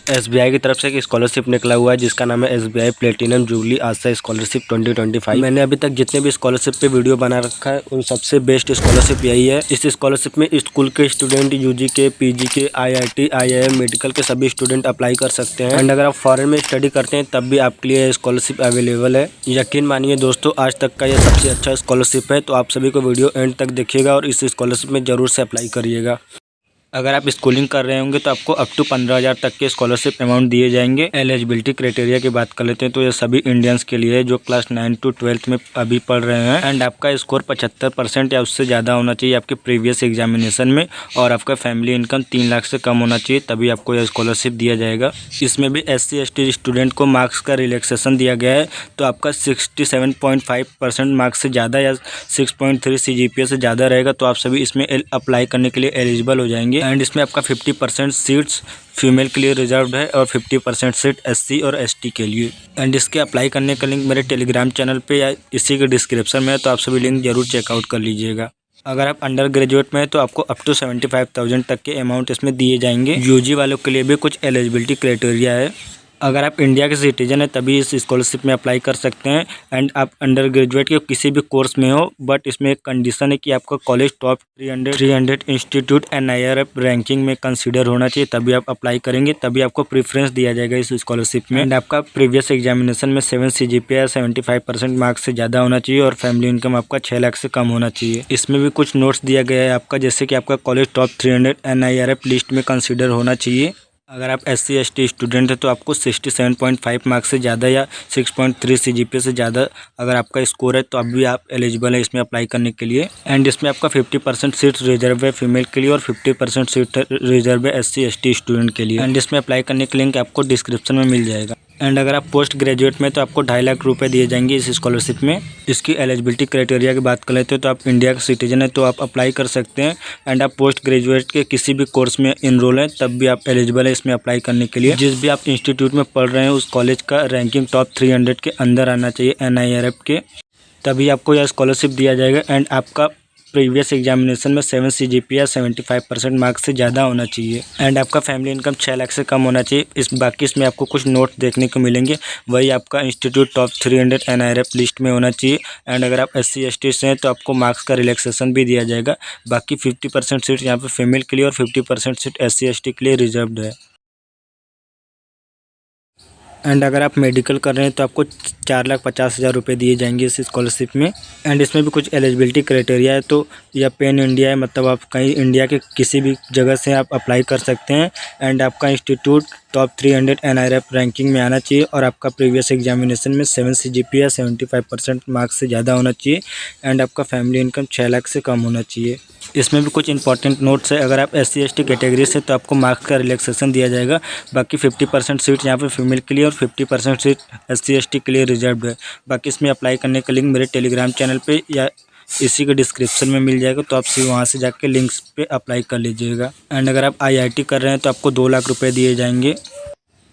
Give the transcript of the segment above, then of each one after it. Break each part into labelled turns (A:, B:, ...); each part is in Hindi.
A: एसबीआई की तरफ से एक स्कॉलरशिप निकला हुआ है जिसका नाम है एसबीआई प्लेटिनम जुबली आशा स्कॉलरशिप 2025। मैंने अभी तक जितने भी स्कॉलरशिप पे वीडियो बना रखा है उन सबसे बेस्ट स्कॉलरशिप यही है। इस स्कॉलरशिप में स्कूल के स्टूडेंट, यूजी के, पीजी के, आईआईटी, आईआईएम, मेडिकल के सभी स्टूडेंट अप्लाई कर सकते हैं। एंड अगर आप फॉरेन में स्टडी करते हैं तब भी आपके लिए स्कॉलरशिप अवेलेबल है। यकीन मानिए दोस्तों, आज तक का ये सबसे अच्छा स्कॉलरशिप है। तो आप सभी को वीडियो एंड तक देखिएगा और इस स्कॉलरशिप में जरूर से अप्लाई करिएगा। अगर आप स्कूलिंग कर रहे होंगे तो आपको अप टू 15,000 तक के स्कॉलरशिप अमाउंट दिए जाएंगे। एलिजिबिलिटी क्राइटेरिया की बात कर लेते हैं तो ये सभी इंडियंस के लिए जो क्लास 9 to 12 में अभी पढ़ रहे हैं। एंड आपका स्कोर 75% या उससे ज़्यादा होना चाहिए आपके प्रीवियस एग्जामिनेशन में, और आपका फैमिली इनकम 3 लाख से कम होना चाहिए, तभी आपको यह स्कॉलरशिप दिया जाएगा। इसमें भी SC ST स्टूडेंट को मार्क्स का रिलैक्सेशन दिया गया है। तो आपका 67.5% मार्क्स से ज़्यादा या 6.3 CGPA से ज़्यादा रहेगा तो आप सभी इसमें अप्लाई करने के लिए एलिजिबल हो जाएंगे। एंड इसमें आपका 50% सीट्स फीमेल के लिए रिजर्व्ड है और 50% सीट SC और ST के लिए। एंड इसके अप्लाई करने का लिंक मेरे टेलीग्राम चैनल पे या इसी के डिस्क्रिप्शन में है, तो आप सभी लिंक जरूर चेकआउट कर लीजिएगा। अगर आप अंडर ग्रेजुएट में है तो आपको अप टू 75,000 तक के अमाउंट इसमें दिए जाएंगे। यूजी वालों के लिए भी कुछ एलिजिबिलिटी क्राइटेरिया है। अगर आप इंडिया के सिटीजन हैं तभी इस स्कॉलरशिप में अप्लाई कर सकते हैं। एंड आप अंडर ग्रेजुएट के किसी भी कोर्स में हो, बट इसमें एक कंडीशन है कि आपका college top 300 institute NIRF ranking में कंसीडर होना चाहिए, तभी आप अप्लाई करेंगे, तभी आपको प्रेफरेंस दिया जाएगा इस स्कॉलरशिप में। एंड आपका प्रीवियस एग्जामिनेशन में 7 CGPA 75% मार्क्स से ज़्यादा होना चाहिए और फैमिली इनकम आपका 6 लाख से कम होना चाहिए। इसमें भी कुछ नोट्स दिया गया है आपका, जैसे कि आपका कॉलेज टॉप 300 NIRF लिस्ट में कंसिडर होना चाहिए। अगर आप SC ST स्टूडेंट है तो आपको 67.5 मार्क्स से ज़्यादा या 6.3 CGPA से ज़्यादा अगर आपका स्कोर है तो अब भी आप एलिजिबल है इसमें अप्लाई करने के लिए। एंड इसमें आपका 50% सीट रिजर्व है फीमेल के लिए और 50% सीट रिजर्व है SC ST स्टूडेंट के लिए। एंड इसमें अप्लाई करने के लिंक आपको डिस्क्रिप्शन में मिल जाएगा। एंड अगर आप पोस्ट ग्रेजुएट में तो आपको 2.5 लाख रुपए दिए जाएंगे इस स्कॉलरशिप में। इसकी एलिजिबिलिटी क्राइटेरिया की बात कर लेते हो तो आप इंडिया के सिटीजन है तो आप अप्लाई कर सकते हैं। एंड आप पोस्ट ग्रेजुएट के किसी भी कोर्स में इनरोल हैं तब भी आप एलिजिबल है इसमें अप्लाई करने के लिए। जिस भी आप इंस्टीट्यूट में पढ़ रहे हैं उस कॉलेज का रैंकिंग टॉप 300 के अंदर आना चाहिए NIRF के, तभी आपको यह स्कॉलरशिप दिया जाएगा। एंड आपका प्रीवियस एग्जामिनेशन में 7 CGPA 75% मार्क्स से ज़्यादा होना चाहिए। एंड आपका फैमिली इनकम 6 लाख से कम होना चाहिए। बाकी इसमें आपको कुछ नोट देखने को मिलेंगे, वही आपका इंस्टीट्यूट टॉप 300 NIRF लिस्ट में होना चाहिए। एंड अगर आप SC ST से हैं तो आपको मार्क्स का रिलैक्सेशन भी दिया जाएगा। बाकी 50% सीट यहाँ पर फीमेल के लिए और 50% सीट SC ST के लिए रिजर्व्ड है। एंड अगर आप मेडिकल कर रहे हैं तो आपको 4,50,000 रुपये दिए जाएंगे इस स्कॉलरशिप में। एंड इसमें भी कुछ एलिजिबिलिटी क्राइटेरिया है, तो यह पैन इंडिया है, मतलब आप कहीं इंडिया के किसी भी जगह से आप अप्लाई कर सकते हैं। एंड आपका इंस्टीट्यूट टॉप 300 NIRF रैंकिंग में आना चाहिए और आपका प्रीवियस एग्जामिनेशन में 7 CGPA 75% मार्क्स से ज़्यादा होना चाहिए। एंड आपका फैमिली इनकम 6 लाख से कम होना चाहिए। इसमें भी कुछ इंपॉर्टेंट नोट्स है। अगर आप SC ST कैटेगरी से तो आपको मार्क्स का रिलैक्सेशन दिया जाएगा। बाकी 50% सीट यहाँ पे फीमेल के लिए और 50% सीट SC ST के लिए रिजर्व है। बाकी इसमें अप्लाई करने का लिंक मेरे टेलीग्राम चैनल पे या इसी के डिस्क्रिप्शन में मिल जाएगा, तो आप वहाँ से जाके लिंक्स पे अप्लाई कर लीजिएगा। एंड अगर आप IIT कर रहे हैं तो आपको 2 लाख रुपये दिए जाएंगे।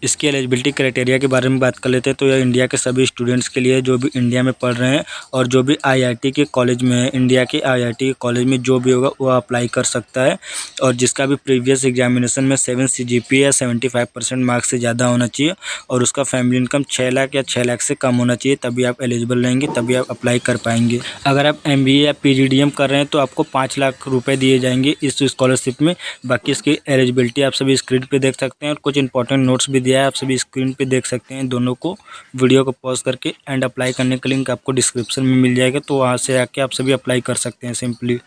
A: इसकी एलिजिबिलिटी क्राइटेरिया के बारे में बात कर लेते हैं तो यह इंडिया के सभी स्टूडेंट्स के लिए जो भी इंडिया में पढ़ रहे हैं और जो भी IIT के कॉलेज में है, इंडिया के IIT के कॉलेज में जो भी होगा वो अप्लाई कर सकता है। और जिसका भी प्रीवियस एग्जामिनेशन में 7 CGPA 75% मार्क्स से ज़्यादा होना चाहिए और उसका फैमिली इनकम 6 लाख या 6 लाख से कम होना चाहिए, तभी आप एलिजिबल रहेंगे, तभी आप अप्लाई कर पाएंगे। अगर आप MBA या PGDM कर रहे हैं तो आपको 5 लाख रुपये दिए जाएंगे इस स्कॉलरशिप में। बाकी इसकी एलिजिबिलिटी आप सभी स्क्रीन पर देख सकते हैं और कुछ इंपॉर्टेंट नोट्स भी दिया है, आप सभी स्क्रीन पे देख सकते हैं दोनों को। वीडियो को पॉज करके एंड अप्लाई करने का लिंक आपको डिस्क्रिप्शन में मिल जाएगा, तो वहाँ से आके आप सभी अप्लाई कर सकते हैं सिंपली।